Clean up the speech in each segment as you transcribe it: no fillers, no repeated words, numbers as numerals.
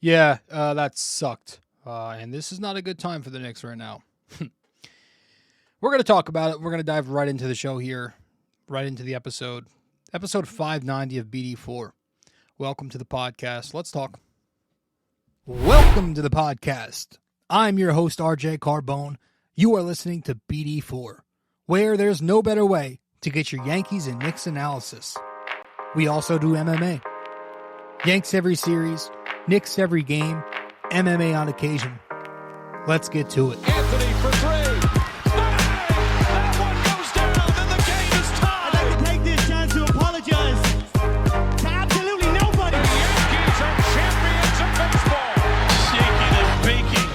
That sucked. And this is not a good time for the Knicks right now. We're going to talk about it. We're going to dive right into the show here, right into the episode. Episode 590 of BD4. Welcome to the podcast. Let's talk. Welcome to the podcast. I'm your host, RJ Carbone. You are listening to BD4, where there's no better way to get your Yankees and Knicks analysis. We also do MMA. Yanks every series, Knicks every game, MMA on occasion. Let's get to it. Anthony for three. That one goes down, and the game is tied. I'd like to take this chance to apologize to absolutely nobody. The Yankees are champions of baseball. Shaking and baking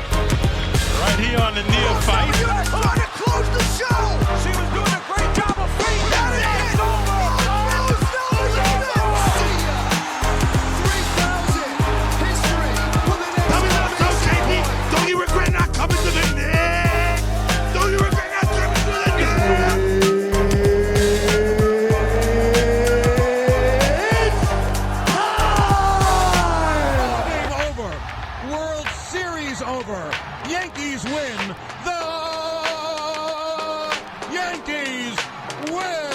right here on the neophyte. U.S. trying to close the show. She was doing a great job of feeding. That is over. Don't you regret not coming to the Knicks? Don't you regret not coming to the Knicks? Game over. World Series over. Yankees win. The Yankees win.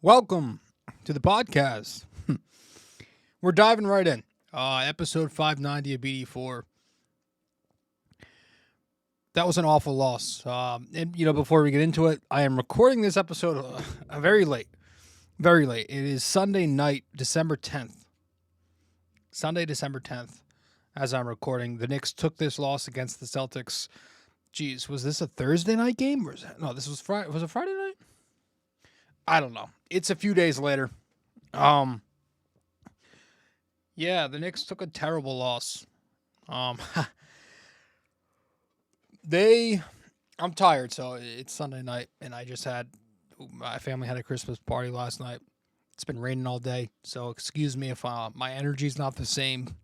Welcome to the podcast. We're diving right in. Episode 590 of BD4. That was an awful loss. And before we get into it, I am recording this episode very late. Very late. It is Sunday night, December 10th. Sunday, December 10th, as I'm recording. The Knicks took this loss against the Celtics. Geez, was this a Thursday night game? Or this was Friday. Was it Friday night? I don't know. It's a few days later. The Knicks took a terrible loss. I'm tired, so it's Sunday night, and my family had a Christmas party last night. It's been raining all day, so excuse me if my energy's not the same.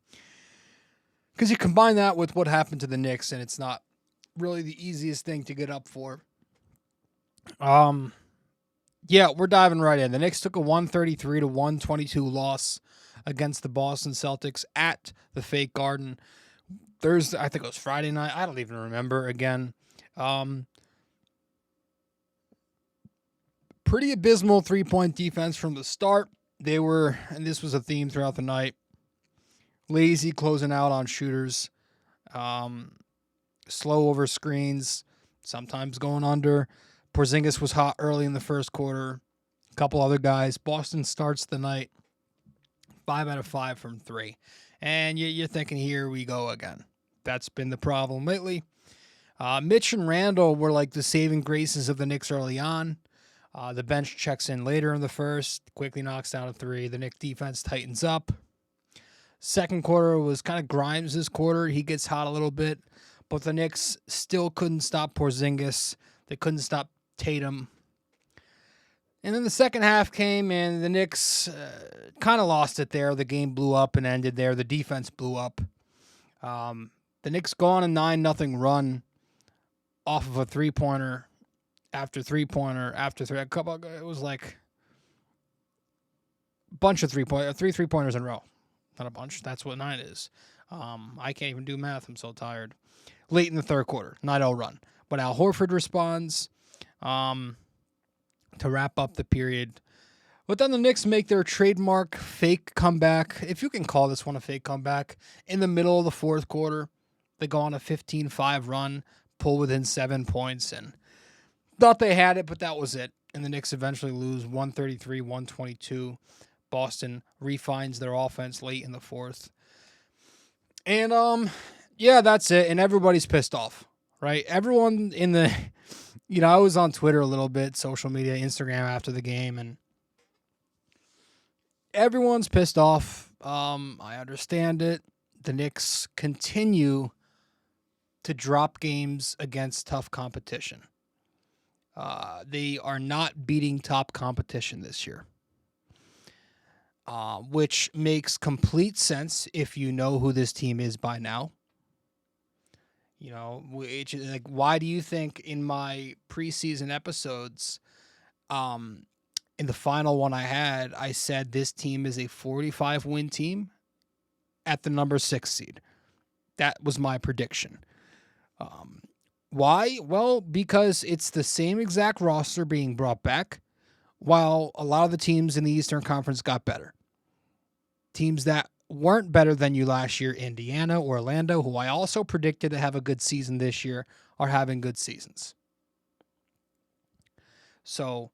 Because you combine that with what happened to the Knicks, and it's not really the easiest thing to get up for. We're diving right in. The Knicks took a 133-122 loss against the Boston Celtics at the fake Garden. Thursday, I think it was Friday night. I don't even remember again. Pretty abysmal three-point defense from the start. And this was a theme throughout the night, lazy closing out on shooters, slow over screens, sometimes going under. Porzingis was hot early in the first quarter. A couple other guys. Boston starts the night 5 out of 5 from 3. And you're thinking, here we go again. That's been the problem lately. Mitch and Randall were like the saving graces of the Knicks early on. The bench checks in later in the first, quickly knocks down a 3. The Knicks defense tightens up. Second quarter was kind of Grimes' quarter. He gets hot a little bit. But the Knicks still couldn't stop Porzingis. They couldn't stop Tatum. And then the second half came, and the Knicks kind of lost it there. The game blew up and ended there. The defense blew up. The Knicks go on a 9-0 run off of a three-pointer after three-pointer after three. It was like a bunch of three three-pointers in a row. Not a bunch. That's what 9 is. I can't even do math. I'm so tired. Late in the third quarter, 9-0 run. But Al Horford responds to wrap up the period. But then the Knicks make their trademark fake comeback, if you can call this one a fake comeback, in the middle of the fourth quarter. They go on a 15-5 run, pull within 7 points, and thought they had it, but that was it. And the Knicks eventually lose 133-122. Boston refines their offense late in the fourth. And, that's it. And everybody's pissed off, right? Everyone in the... I was on Twitter a little bit, social media, Instagram after the game, and everyone's pissed off. I understand it. The Knicks continue to drop games against tough competition. They are not beating top competition this year, which makes complete sense if you know who this team is by now. Like, why do you think in my preseason episodes, in the final one I said this team is a 45 win team at the number 6 seed. That was my prediction. Why? Well, because it's the same exact roster being brought back, while a lot of the teams in the Eastern Conference got better. Teams that weren't better than you last year, Indiana, Orlando, who I also predicted to have a good season this year, are having good seasons. So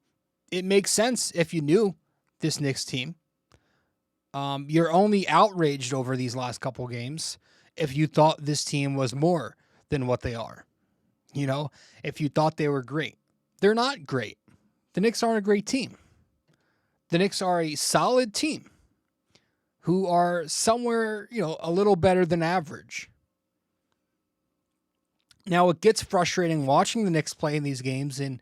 it makes sense if you knew this Knicks team. You're only outraged over these last couple games if you thought this team was more than what they are. If you thought they were great. They're not great. The Knicks aren't a great team. The Knicks are a solid team who are somewhere, a little better than average. Now, it gets frustrating watching the Knicks play in these games, and,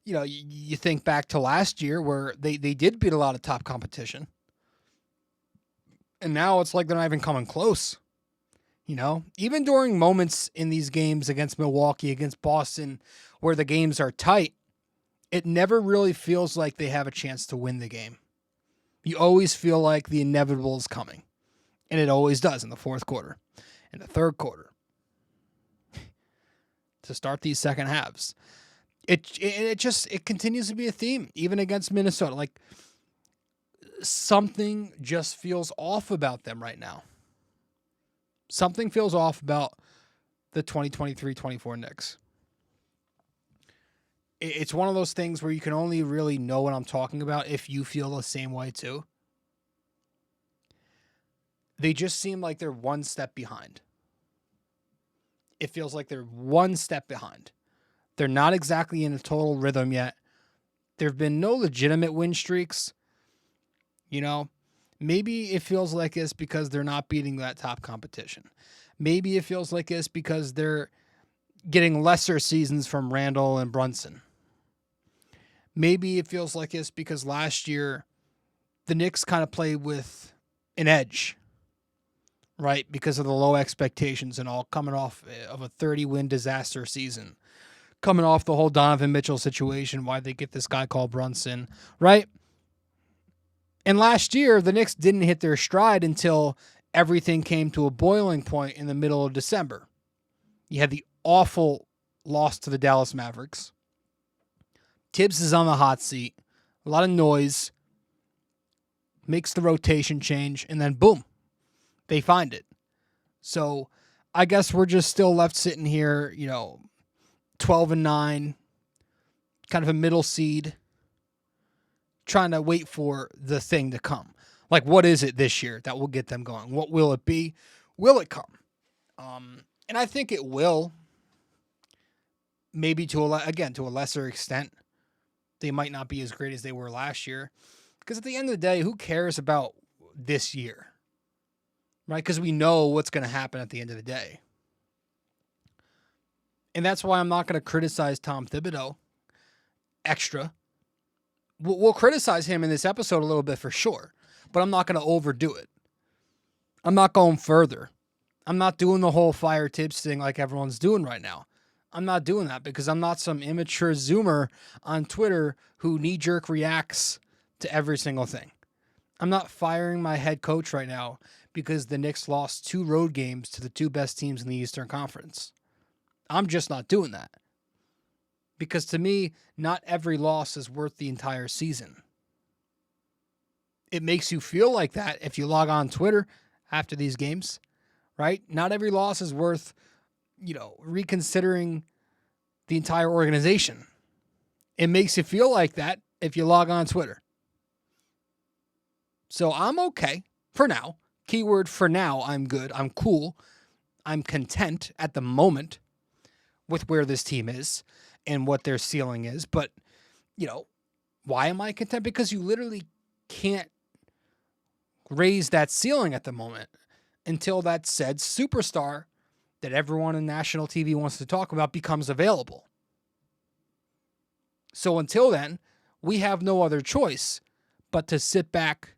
you think back to last year where they did beat a lot of top competition. And now it's like they're not even coming close. Even during moments in these games against Milwaukee, against Boston, where the games are tight, it never really feels like they have a chance to win the game. You always feel like the inevitable is coming. And it always does in the fourth quarter, in the third quarter, to start these second halves. It continues to be a theme, even against Minnesota. Like, something just feels off about them right now. Something feels off about the 2023-24 Knicks. It's one of those things where you can only really know what I'm talking about if you feel the same way too. They just seem like they're one step behind. It feels like they're one step behind. They're not exactly in a total rhythm yet. There have been no legitimate win streaks. Maybe it feels like this because they're not beating that top competition. Maybe it feels like this because they're getting lesser seasons from Randall and Brunson. Maybe it feels like this because last year the Knicks kind of played with an edge, right? Because of the low expectations and all, coming off of a 30-win disaster season, coming off the whole Donovan Mitchell situation, why they get this guy called Brunson, right? And last year, the Knicks didn't hit their stride until everything came to a boiling point in the middle of December. You had the awful loss to the Dallas Mavericks. Tibbs is on the hot seat. A lot of noise. Makes the rotation change, and then boom, they find it. So I guess we're just still left sitting here, 12-9, kind of a middle seed, trying to wait for the thing to come. Like, what is it this year that will get them going? What will it be? Will it come? And I think it will. Maybe to a lesser extent. They might not be as great as they were last year. Because at the end of the day, who cares about this year? Right? Because we know what's going to happen at the end of the day. And that's why I'm not going to criticize Tom Thibodeau extra. We'll criticize him in this episode a little bit for sure, but I'm not going to overdo it. I'm not going further. I'm not doing the whole fire Tibbs thing like everyone's doing right now. I'm not doing that because I'm not some immature Zoomer on Twitter who knee-jerk reacts to every single thing. I'm not firing my head coach right now because the Knicks lost 2 road games to the 2 best teams in the Eastern Conference. I'm just not doing that. Because to me, not every loss is worth the entire season. It makes you feel like that if you log on Twitter after these games, right? Not every loss is worth, reconsidering the entire organization. It makes you feel like that if you log on Twitter. So I'm okay for now. Keyword for now, I'm good. I'm cool. I'm content at the moment with where this team is and what their ceiling is. But, why am I content? Because you literally can't raise that ceiling at the moment until that said superstar that everyone in national TV wants to talk about becomes available. So until then, we have no other choice but to sit back,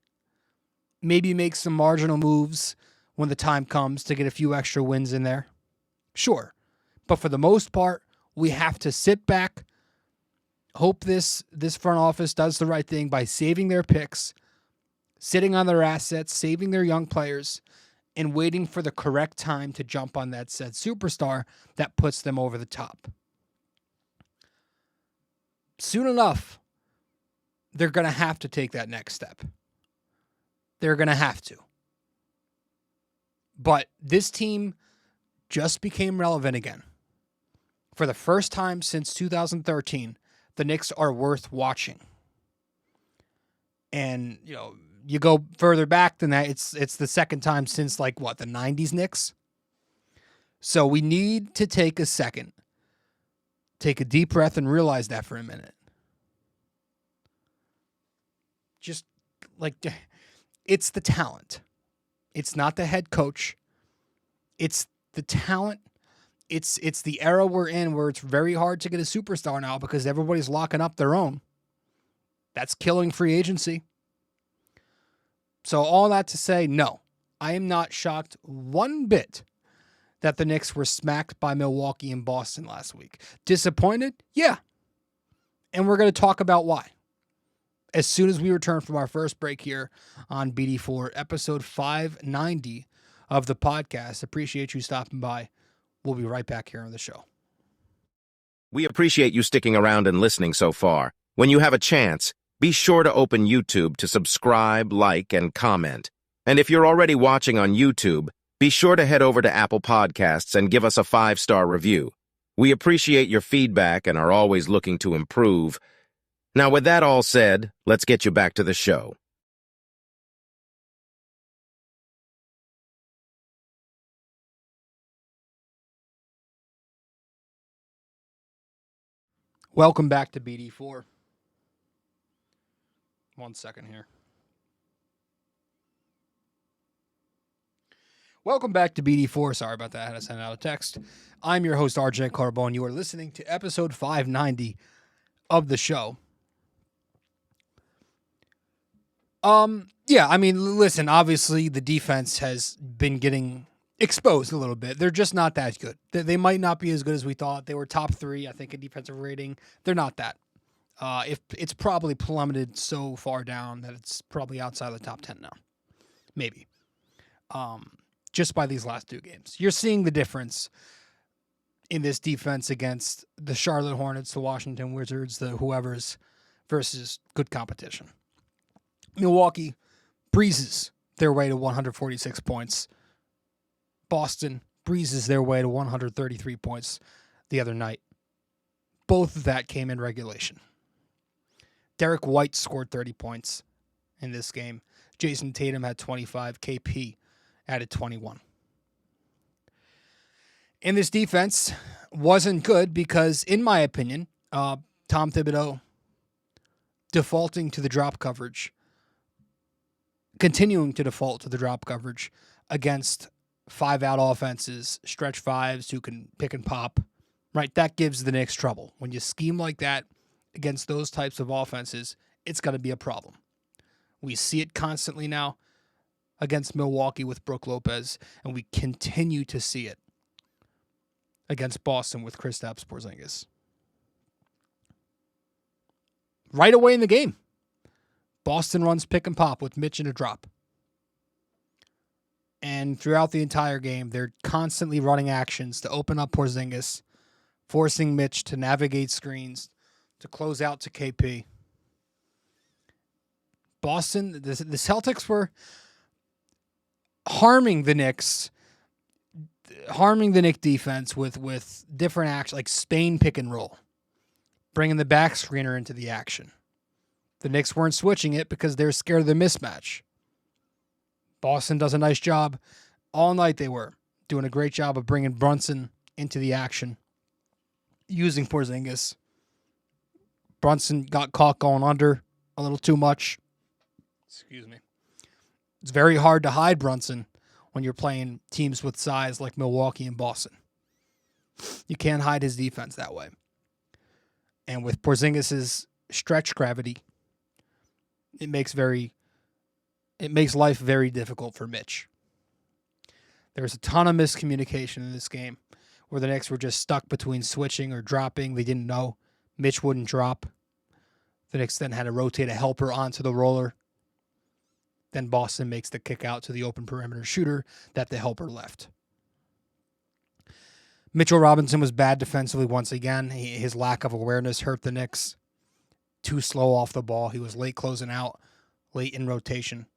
maybe make some marginal moves when the time comes to get a few extra wins in there. Sure. But for the most part, we have to sit back, hope this front office does the right thing by saving their picks, sitting on their assets, saving their young players, and waiting for the correct time to jump on that said superstar that puts them over the top. Soon enough, they're going to have to take that next step. They're going to have to. But this team just became relevant again. For the first time since 2013, the Knicks are worth watching. And, you go further back than that, it's the second time since, the 90s Knicks? So we need to take a second, take a deep breath, and realize that for a minute. Just, it's the talent. It's not the head coach. It's the talent. It's the era we're in where it's very hard to get a superstar now because everybody's locking up their own. That's killing free agency. So all that to say, no, I am not shocked one bit that the Knicks were smacked by Milwaukee and Boston last week. Disappointed? Yeah. And we're going to talk about why as soon as we return from our first break here on BD4, episode 590 of the podcast. Appreciate you stopping by. We'll be right back here on the show. We appreciate you sticking around and listening so far. When you have a chance, be sure to open YouTube to subscribe, like, and comment. And if you're already watching on YouTube, be sure to head over to Apple Podcasts and give us a 5-star review. We appreciate your feedback and are always looking to improve. Now, with that all said, let's get you back to the show. Welcome back to BD4. 1 second here. Welcome back to BD4. Sorry about that. I had to send out a text. I'm your host, RJ Barrett. You are listening to episode 590 of the show. Listen, obviously the defense has been getting exposed a little bit. They're just not that good. They might not be as good as we thought. They were top 3, I think, in defensive rating. They're not that. If it's probably plummeted so far down that it's probably outside the top 10 now. Maybe. Just by these last 2 games. You're seeing the difference in this defense against the Charlotte Hornets, the Washington Wizards, the whoever's versus good competition. Milwaukee breezes their way to 146 points. Boston breezes their way to 133 points the other night. Both of that came in regulation. Derek White scored 30 points in this game. Jason Tatum had 25. KP added 21. And this defense wasn't good because, in my opinion, Tom Thibodeau defaulting to the drop coverage, continuing to default to the drop coverage against 5-out offenses, stretch 5s who can pick and pop, right? That gives the Knicks trouble. When you scheme like that against those types of offenses, it's going to be a problem. We see it constantly now against Milwaukee with Brook Lopez, and we continue to see it against Boston with Kristaps Porzingis. Right away in the game, Boston runs pick and pop with Mitch in a drop. And throughout the entire game, they're constantly running actions to open up Porzingis, forcing Mitch to navigate screens, to close out to KP. Boston, the Celtics were harming the Knicks, harming the Knick defense with different actions, like Spain pick and roll, bringing the back screener into the action. The Knicks weren't switching it because they're scared of the mismatch. Boston does a nice job. All night they were doing a great job of bringing Brunson into the action, using Porzingis. Brunson got caught going under a little too much. Excuse me. It's very hard to hide Brunson when you're playing teams with size like Milwaukee and Boston. You can't hide his defense that way. And with Porzingis' stretch gravity, it makes life very difficult for Mitch. There's a ton of miscommunication in this game where the Knicks were just stuck between switching or dropping. They didn't know. Mitch wouldn't drop. The Knicks then had to rotate a helper onto the roller. Then Boston makes the kick out to the open perimeter shooter that the helper left. Mitchell Robinson was bad defensively once again. His lack of awareness hurt the Knicks. Too slow off the ball. He was late closing out, late in rotation.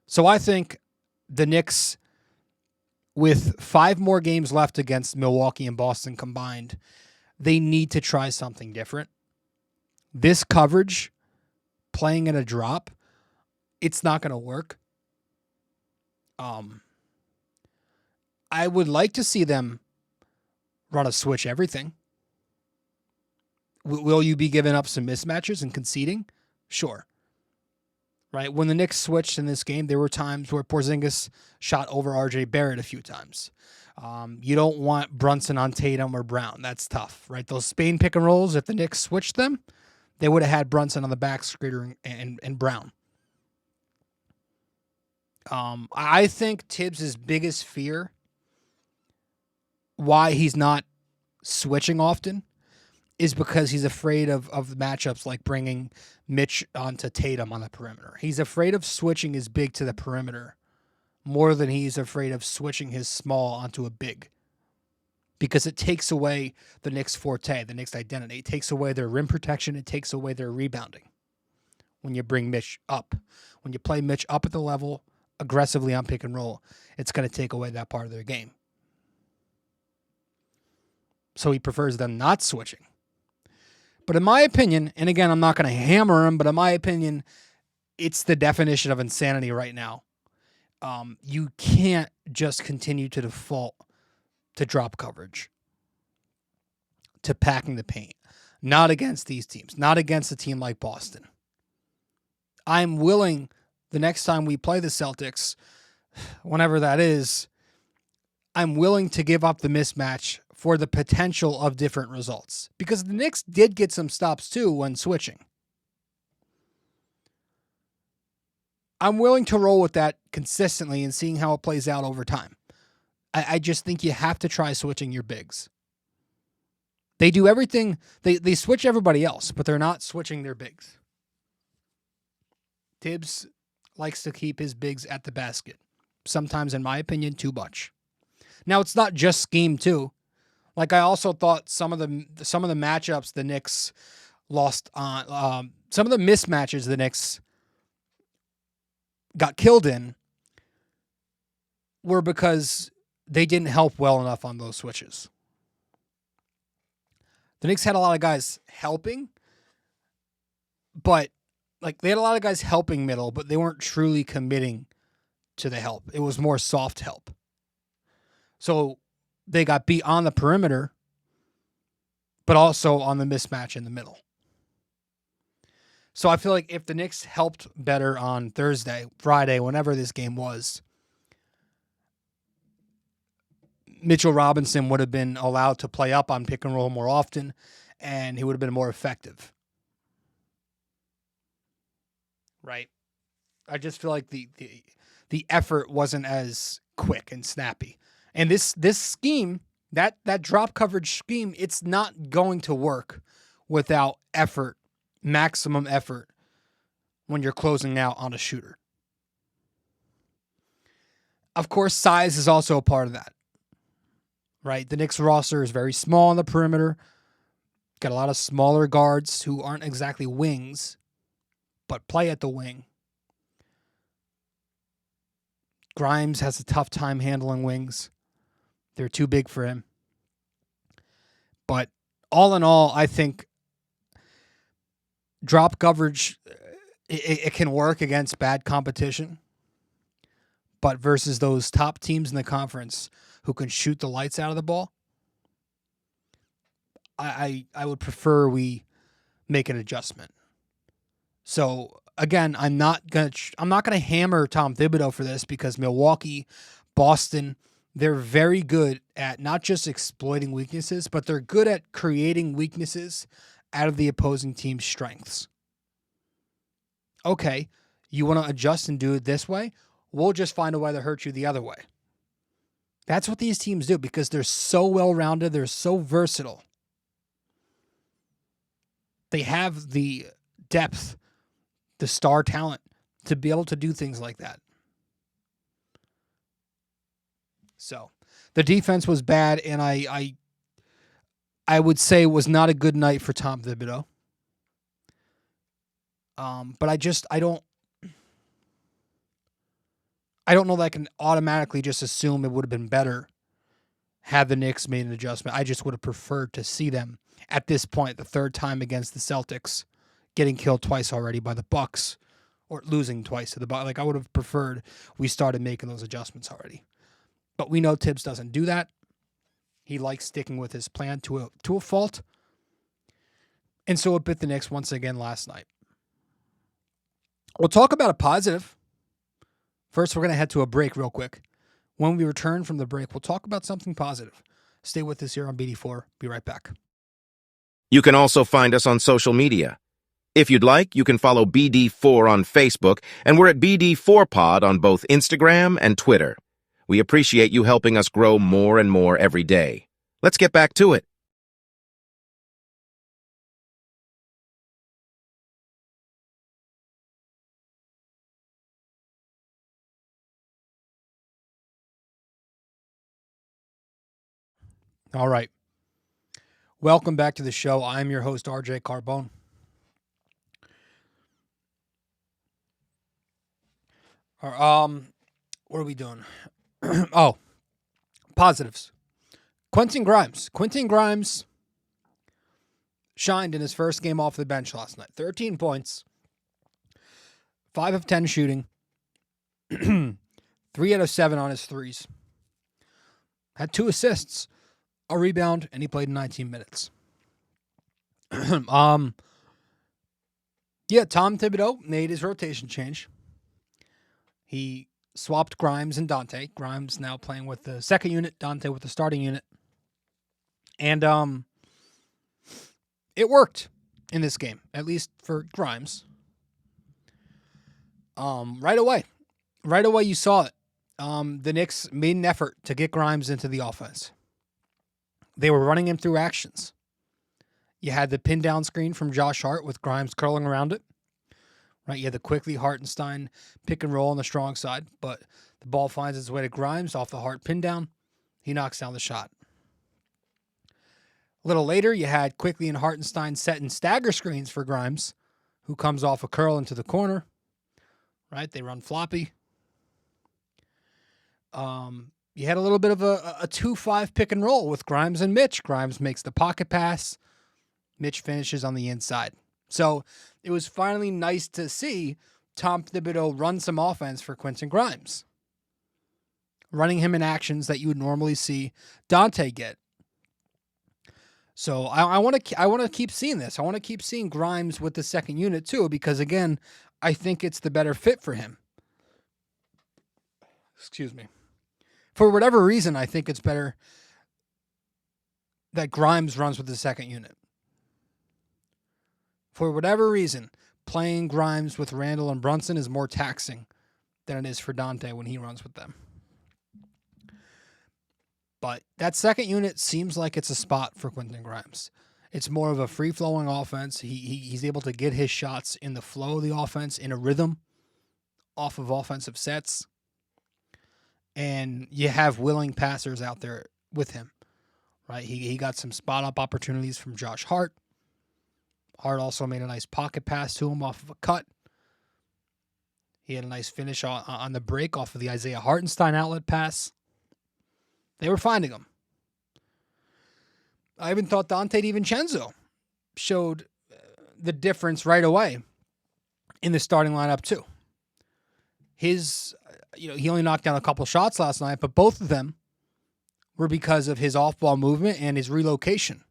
So I think the Knicks, with 5 more games left against Milwaukee and Boston combined, they need to try something different. This coverage, playing in a drop, it's not going to work. I would like to see them run a switch everything. Will you be giving up some mismatches and conceding? Sure. Right? When the Knicks switched in this game, there were times where Porzingis shot over RJ Barrett a few times. You don't want Brunson on Tatum or Brown. That's tough, right? Those Spain pick and rolls, if the Knicks switched them, they would have had Brunson on the back screener and Brown. I think Tibbs' biggest fear, why he's not switching often, is because he's afraid of matchups like bringing Mitch onto Tatum on the perimeter. He's afraid of switching his big to the perimeter more than he's afraid of switching his small onto a big, because it takes away the Knicks' forte, the Knicks' identity. It takes away their rim protection. It takes away their rebounding when you bring Mitch up. When you play Mitch up at the level aggressively on pick and roll, it's going to take away that part of their game. So he prefers them not switching. But in my opinion, and again, I'm not going to hammer him, but in my opinion, it's the definition of insanity right now. You can't just continue to default to drop coverage, to packing the paint. Not against these teams. Not against a team like Boston. I'm willing, the next time we play the Celtics, whenever that is, I'm willing to give up the mismatch for the potential of different results. Because the Knicks did get some stops too when switching. I'm willing to roll with that consistently and seeing how it plays out over time. I just think you have to try switching your bigs. They do everything. They switch everybody else, but they're not switching their bigs. Tibbs likes to keep his bigs at the basket. Sometimes, in my opinion, too much. Now, it's not just scheme too. Like, I also thought some of the matchups the Knicks lost on, some of the mismatches the Knicks got killed in were because they didn't help well enough on those switches. The Knicks had a lot of guys helping, but like they had a lot of guys helping middle, but they weren't truly committing to the help. It was more soft help. So they got beat on the perimeter, but also on the mismatch in the middle. So I feel like if the Knicks helped better on Thursday, Friday, whenever this game was, Mitchell Robinson would have been allowed to play up on pick and roll more often, and he would have been more effective. Right? I just feel like the effort wasn't as quick and snappy. And this scheme, that drop coverage scheme, it's not going to work without effort, maximum effort, when you're closing out on a shooter. Of course, size is also a part of that. Right? The Knicks roster is very small on the perimeter. Got a lot of smaller guards who aren't exactly wings, but play at the wing. Grimes has a tough time handling wings. They're too big for him. But all in all, I think drop coverage, it can work against bad competition. But versus those top teams in the conference who can shoot the lights out of the ball, I would prefer we make an adjustment. So again, I'm not gonna hammer Tom Thibodeau for this, because Milwaukee, Boston, they're very good at not just exploiting weaknesses, but they're good at creating weaknesses out of the opposing team's strengths. Okay, you want to adjust and do it this way? We'll just find a way to hurt you the other way. That's what these teams do because they're so well-rounded. They're so versatile. They have the depth, the star talent to be able to do things like that. So the defense was bad, and I would say it was not a good night for Tom Thibodeau. But I don't know that I can automatically just assume it would have been better had the Knicks made an adjustment. I just would have preferred to see them at this point, the third time against the Celtics, getting killed twice already by the Bucks, or losing twice to the Bucks. Like, I would have preferred we started making those adjustments already. But we know Tibbs doesn't do that. He likes sticking with his plan to a fault. And so it bit the Knicks once again last night. We'll talk about a positive. First, we're going to head to a break real quick. When we return from the break, we'll talk about something positive. Stay with us here on BD4. Be right back. You can also find us on social media. If you'd like, you can follow BD4 on Facebook, and we're at BD4Pod on both Instagram and Twitter. We appreciate you helping us grow more and more every day. Let's get back to it. All right. Welcome back to the show. I'm your host, RJ Carbone. What are we doing? Oh, positives. Quentin Grimes. Quentin Grimes shined in his first game off the bench last night. 13 points, 5 of 10 shooting, 3 out of 7 on his threes. Had 2 assists, a rebound, and he played 19 minutes. Tom Thibodeau made his rotation change. He swapped Grimes and Dante. Grimes now playing with the second unit, Dante with the starting unit. And it worked in this game, at least for Grimes. Right away you saw it. The Knicks made an effort to get Grimes into the offense. They were running him through actions. You had the pin down screen from Josh Hart with Grimes curling around it. Right, you had the quickly Hartenstein pick and roll on the strong side, but the ball finds its way to Grimes off the Hart pin down. He knocks down the shot. A little later, you had quickly and Hartenstein setting stagger screens for Grimes, who comes off a curl into the corner. Right, they run floppy. You had a little bit of a 2-5 pick and roll with Grimes and Mitch. Grimes makes the pocket pass. Mitch finishes on the inside. So it was finally nice to see Tom Thibodeau run some offense for Quentin Grimes, running him in actions that you would normally see Dante get. So I want to keep seeing this. I want to keep seeing Grimes with the second unit too, because again, I think it's the better fit for him. Excuse me. For whatever reason, I think it's better that Grimes runs with the second unit. For whatever reason, playing Grimes with Randall and Brunson is more taxing than it is for Dante when he runs with them. But that second unit seems like it's a spot for Quentin Grimes. It's more of a free-flowing offense. He's able to get his shots in the flow of the offense, in a rhythm, off of offensive sets. And you have willing passers out there with him. Right? He got some spot-up opportunities from Josh Hart. Hart also made a nice pocket pass to him off of a cut. He had a nice finish on the break off of the Isaiah Hartenstein outlet pass. They were finding him. I even thought Dante DiVincenzo showed the difference right away in the starting lineup too. He only knocked down a couple shots last night, but both of them were because of his off-ball movement and his relocation.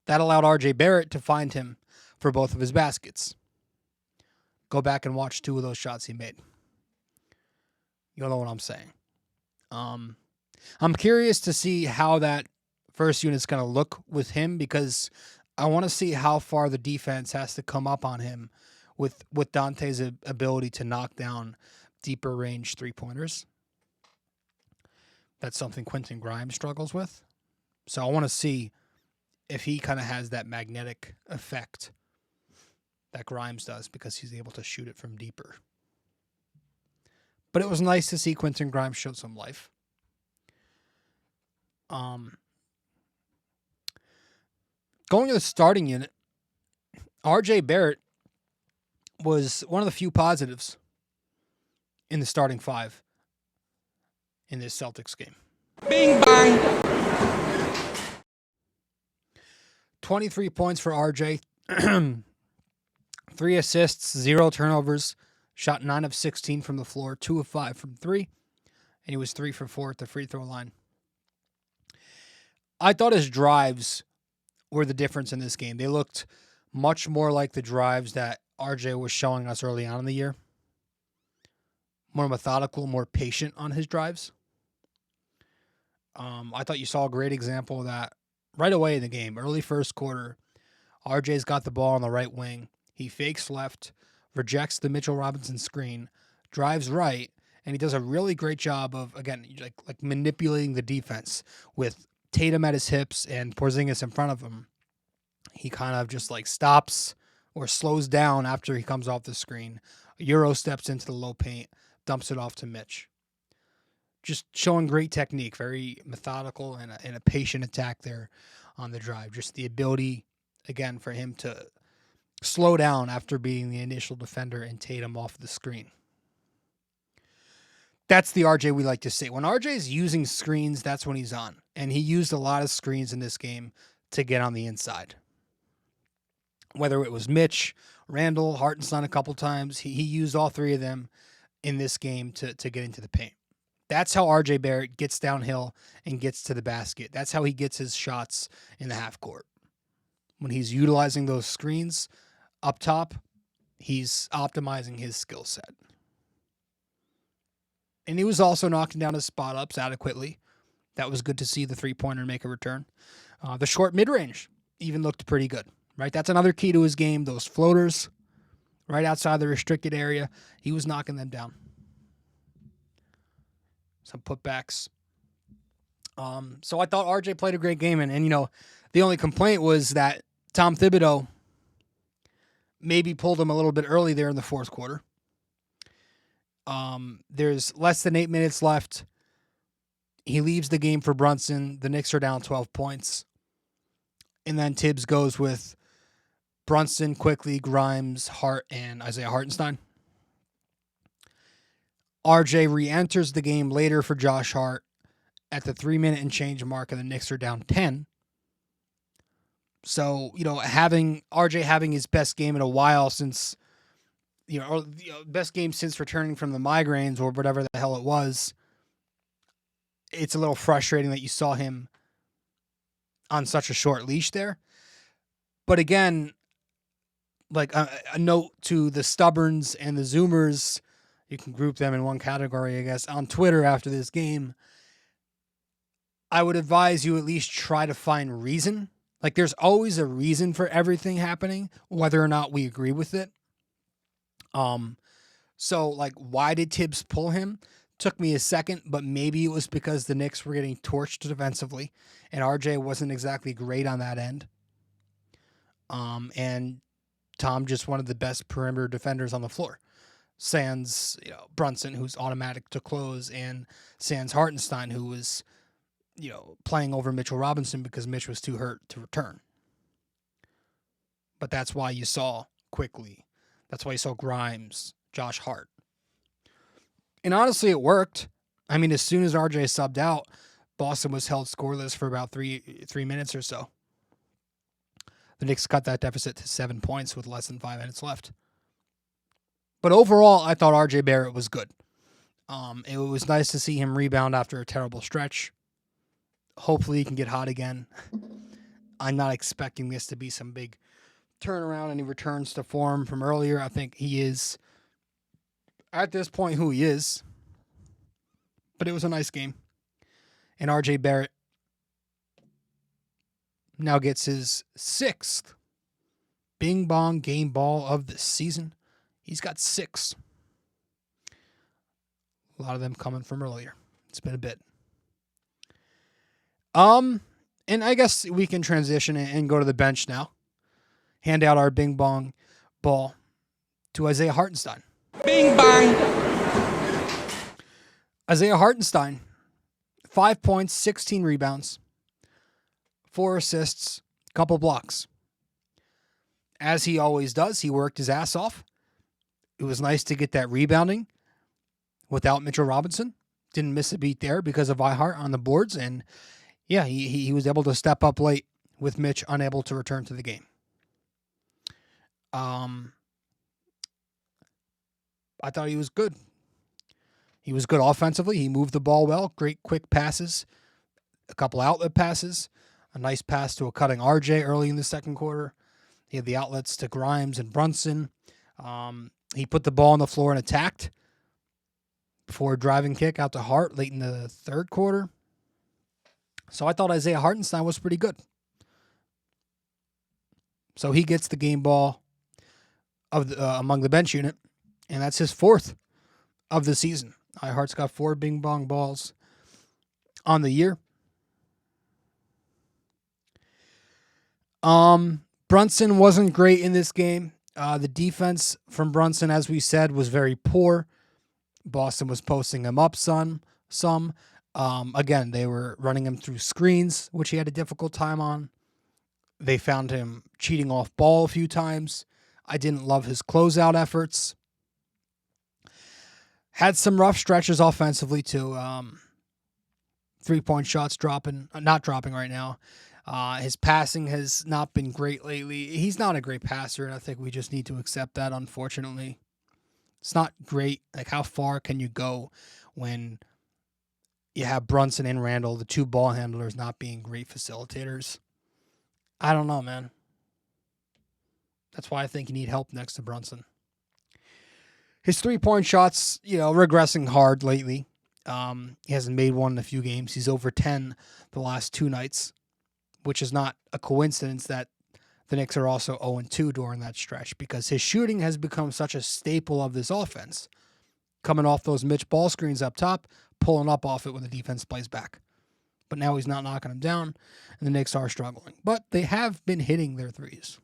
That allowed RJ Barrett to find him for both of his baskets. Go back and watch 2 of those shots he made. You'll know what I'm saying. I'm curious to see how that first unit's going to look with him, because I want to see how far the defense has to come up on him with Dante's ability to knock down deeper range three-pointers. That's something Quentin Grimes struggles with. So I want to see if he kind of has that magnetic effect that Grimes does because he's able to shoot it from deeper. But it was nice to see Quentin Grimes show some life. Going to the starting unit, RJ Barrett was one of the few positives in the starting five in this Celtics game. Bing bang. 23 points for RJ. 3 assists, 0 turnovers. Shot 9 of 16 from the floor, 2 of 5 from 3. And he was 3 for 4 at the free throw line. I thought his drives were the difference in this game. They looked much more like the drives that RJ was showing us early on in the year. More methodical, more patient on his drives. I thought you saw a great example of that right away in the game. Early first quarter, RJ's got the ball on the right wing. He fakes left, rejects the Mitchell Robinson screen, drives right, and he does a really great job of, again, like manipulating the defense with Tatum at his hips and Porzingis in front of him. He kind of just like stops or slows down after he comes off the screen. Euro steps into the low paint, dumps it off to Mitch. Just showing great technique, very methodical and a patient attack there on the drive. Just the ability, again, for him to slow down after being the initial defender and Tatum off the screen. That's the RJ we like to see. When RJ is using screens, that's when he's on. And he used a lot of screens in this game to get on the inside. Whether it was Mitch, Randall, Hartenstein a couple times, he used all 3 of them in this game to get into the paint. That's how RJ Barrett gets downhill and gets to the basket. That's how he gets his shots in the half court. When he's utilizing those screens up top, he's optimizing his skill set. And he was also knocking down his spot ups adequately. That was good to see the 3-pointer make a return. The short mid-range even looked pretty good, right? That's another key to his game. Those floaters right outside the restricted area, he was knocking them down. Some putbacks. So I thought RJ played a great game. And, you know, the only complaint was that Tom Thibodeau maybe pulled him a little bit early there in the fourth quarter. There's less than 8 minutes left. He leaves the game for Brunson. The Knicks are down 12 points. And then Tibbs goes with Brunson, Quickly, Grimes, Hart, and Isaiah Hartenstein. RJ re-enters the game later for Josh Hart at the 3-minute and change mark, and the Knicks are down 10. So, you know, RJ having his best game in a while since, best game since returning from the migraines or whatever the hell it was, it's a little frustrating that you saw him on such a short leash there. But again, like a note to the stubborns and the Zoomers, you can group them in one category, I guess, on Twitter after this game, I would advise you at least try to find reason. Like, there's always a reason for everything happening, whether or not we agree with it. So, like, why did Tibbs pull him? Took me a second, but maybe it was because the Knicks were getting torched defensively, and RJ wasn't exactly great on that end. And Tom just one of the best perimeter defenders on the floor. Sans, Brunson, who's automatic to close, and sans Hartenstein, who was, playing over Mitchell Robinson because Mitch was too hurt to return. But that's why you saw Quickly. That's why you saw Grimes, Josh Hart. And honestly, it worked. I mean, as soon as RJ subbed out, Boston was held scoreless for about three minutes or so. The Knicks cut that deficit to 7 points with less than 5 minutes left. But overall, I thought RJ Barrett was good. It was nice to see him rebound after a terrible stretch. Hopefully he can get hot again. I'm not expecting this to be some big turnaround and he returns to form from earlier. I think he is, at this point, who he is. But it was a nice game. And RJ Barrett now gets his 6th Bing Bong game ball of the season. He's got 6. A lot of them coming from earlier. It's been a bit. And I guess we can transition and go to the bench now. Hand out our bing bong ball to Isaiah Hartenstein. Bing bang. Isaiah Hartenstein, 5 points, 16 rebounds, 4 assists, couple blocks. As he always does, he worked his ass off. It was nice to get that rebounding without Mitchell Robinson. Didn't miss a beat there because of iHeart on the boards. And yeah, he was able to step up late with Mitch unable to return to the game. I thought he was good. He was good offensively. He moved the ball well. Great quick passes. A couple outlet passes. A nice pass to a cutting RJ early in the second quarter. He had the outlets to Grimes and Brunson. He put the ball on the floor and attacked before a driving kick out to Hart late in the third quarter. So I thought Isaiah Hartenstein was pretty good. So he gets the game ball of among the bench unit, and that's his 4th of the season. Hart's got 4 bing bong balls on the year. Brunson wasn't great in this game. The defense from Brunson, as we said, was very poor. Boston was posting him up some. Again, they were running him through screens, which he had a difficult time on. They found him cheating off ball a few times. I didn't love his closeout efforts. Had some rough stretches offensively too. 3-point shots not dropping right now. His passing has not been great lately. He's not a great passer, and I think we just need to accept that, unfortunately. It's not great. Like, how far can you go when you have Brunson and Randall, the 2 ball handlers, not being great facilitators? I don't know, man. That's why I think you need help next to Brunson. His 3-point shots, regressing hard lately. He hasn't made one in a few games. He's over 10 the last 2 nights, which is not a coincidence that the Knicks are also 0-2 during that stretch, because his shooting has become such a staple of this offense. Coming off those Mitch ball screens up top, pulling up off it when the defense plays back. But now he's not knocking them down, and the Knicks are struggling. But they have been hitting their threes.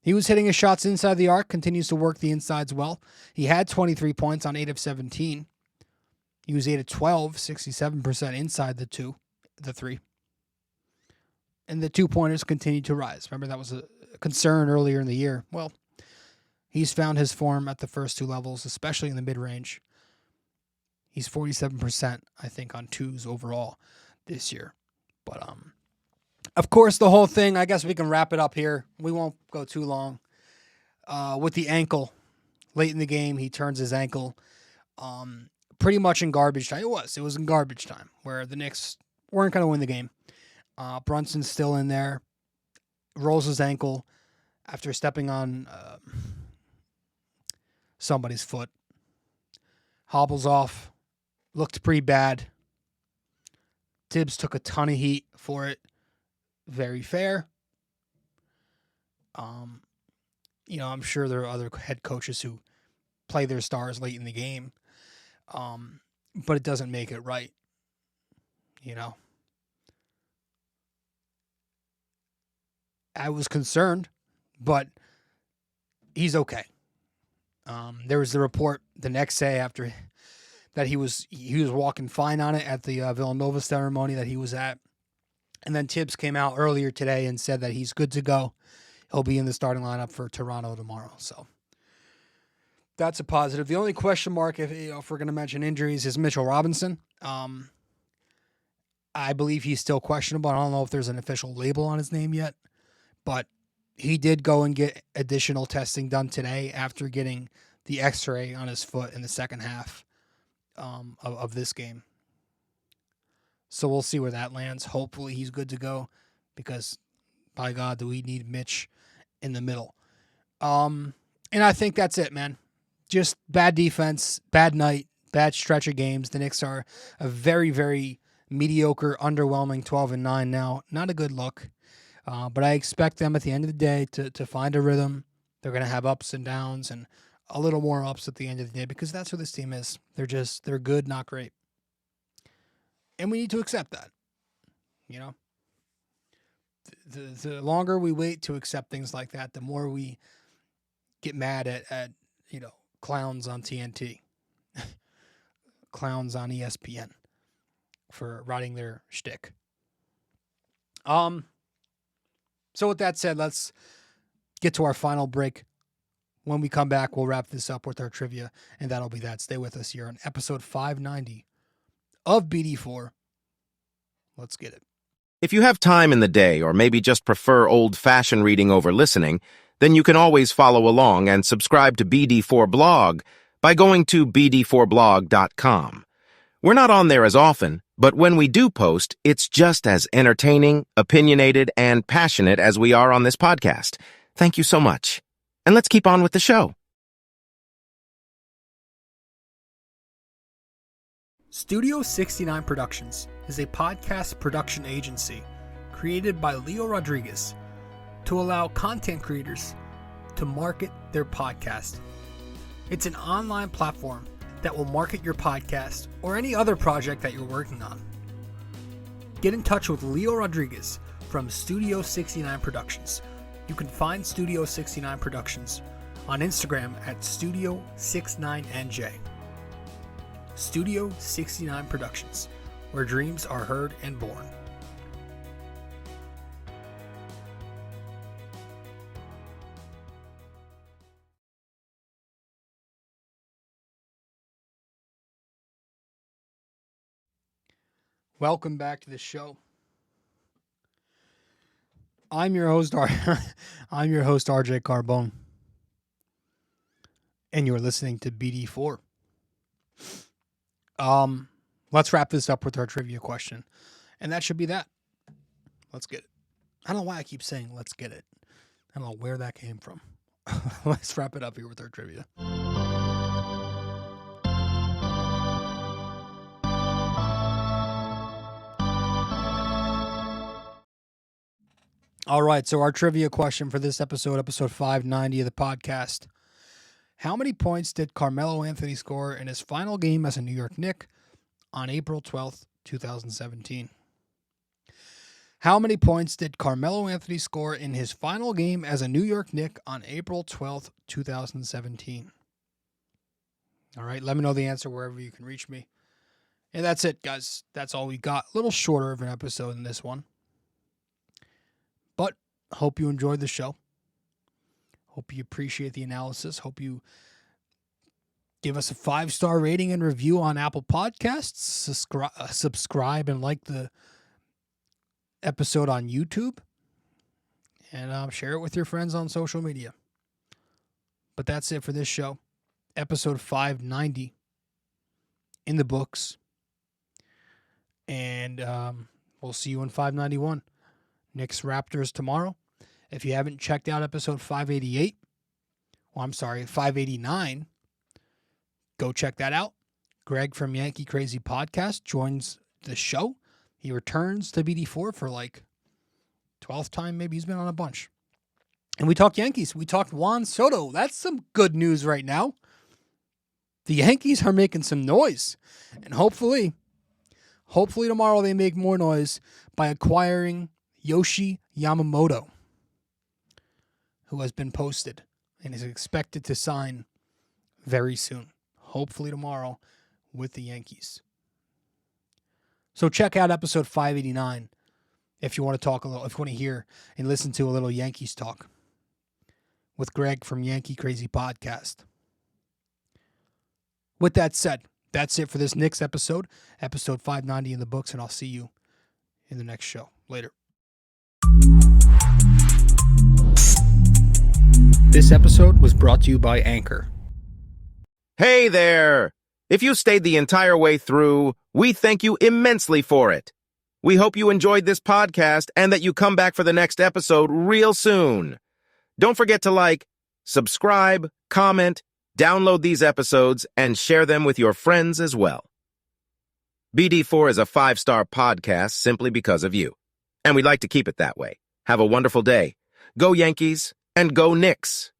He was hitting his shots inside the arc, continues to work the insides well. He had 23 points on 8 of 17. He was 8 of 12, 67% inside the 3. And the 2-pointers continued to rise. Remember, that was a concern earlier in the year. Well, he's found his form at the first 2 levels, especially in the mid-range. He's 47%, I think, on 2s overall this year. But, of course, the whole thing, I guess we can wrap it up here. We won't go too long. With the ankle, late in the game, he turns his ankle pretty much in garbage time. It was in garbage time, where the Knicks weren't going to win the game. Brunson's still in there, rolls his ankle after stepping on somebody's foot, hobbles off, looked pretty bad. Tibbs took a ton of heat for it. Very fair. I'm sure there are other head coaches who play their stars late in the game, but it doesn't make it right, I was concerned, but he's okay. There was the report the next day after that he was walking fine on it at the Villanova ceremony that he was at. And then Tibbs came out earlier today and said that he's good to go. He'll be in the starting lineup for Toronto tomorrow. So that's a positive. The only question mark, if we're going to mention injuries, is Mitchell Robinson. I believe he's still questionable. I don't know if there's an official label on his name yet. But he did go and get additional testing done today after getting the X-ray on his foot in the second half of this game. So we'll see where that lands. Hopefully he's good to go, because, by God, do we need Mitch in the middle. And I think that's it, man. Just bad defense, bad night, bad stretch of games. The Knicks are a very, very mediocre, underwhelming 12-9 now. Not a good look. But I expect them at the end of the day to find a rhythm. They're going to have ups and downs, and a little more ups at the end of the day, because that's what this team is. They're good, not great. And we need to accept that. You know, the longer we wait to accept things like that, the more we get mad at clowns on TNT, clowns on ESPN for writing their shtick. So with that said, let's get to our final break. When we come back, we'll wrap this up with our trivia, and that'll be that. Stay with us here on episode 590 of BD4. Let's get it. If you have time in the day or maybe just prefer old-fashioned reading over listening, then you can always follow along and subscribe to BD4 Blog by going to bd4blog.com. We're not on there as often, but when we do post, it's just as entertaining, opinionated, and passionate as we are on this podcast. Thank you so much. And let's keep on with the show. Studio 69 Productions is a podcast production agency created by Leo Rodriguez to allow content creators to market their podcast. It's an online platform that will market your podcast or any other project that you're working on. Get in touch with Leo Rodriguez from Studio 69 Productions. You can find Studio 69 Productions on Instagram at Studio69NJ. Studio 69 Productions, where dreams are heard and born. Welcome back to the show. I'm your host, RJ Bong, and you're listening to BD4. Let's wrap this up with our trivia question, and that should be that. Let's get it. I don't know why I keep saying let's get it. I don't know where that came from. Let's wrap it up here with our trivia. All right, so our trivia question for this episode 590 of the podcast. How many points did Carmelo Anthony score in his final game as a New York Knick on April 12th, 2017? How many points did Carmelo Anthony score in his final game as a New York Knick on April 12th, 2017? All right, let me know the answer wherever you can reach me. And that's it, guys. That's all we got. A little shorter of an episode than this one. But hope you enjoyed the show. Hope you appreciate the analysis. Hope you give us a 5-star rating and review on Apple Podcasts. Subscribe and like the episode on YouTube. And share it with your friends on social media. But that's it for this show. Episode 590 in the books. And we'll see you in 591. Knicks Raptors tomorrow. If you haven't checked out episode 589, go check that out. Greg from Yankee Crazy Podcast joins the show. He returns to BD4 for like 12th time. Maybe he's been on a bunch. And we talked Yankees. We talked Juan Soto. That's some good news right now. The Yankees are making some noise. And hopefully tomorrow they make more noise by acquiring Yoshi Yamamoto, who has been posted and is expected to sign very soon, hopefully tomorrow, with the Yankees. So check out episode 589 if you want to talk a little, if you want to hear and listen to a little Yankees talk with Greg from Yankee Crazy Podcast. With that said, that's it for this Knicks episode 590 in the books, and I'll see you in the next show. Later. This episode was brought to you by Anchor. Hey there! If you stayed the entire way through, we thank you immensely for it. We hope you enjoyed this podcast and that you come back for the next episode real soon. Don't forget to like, subscribe, comment, download these episodes, and share them with your friends as well. BD4 is a 5-star podcast simply because of you, and we'd like to keep it that way. Have a wonderful day. Go Yankees and go Knicks.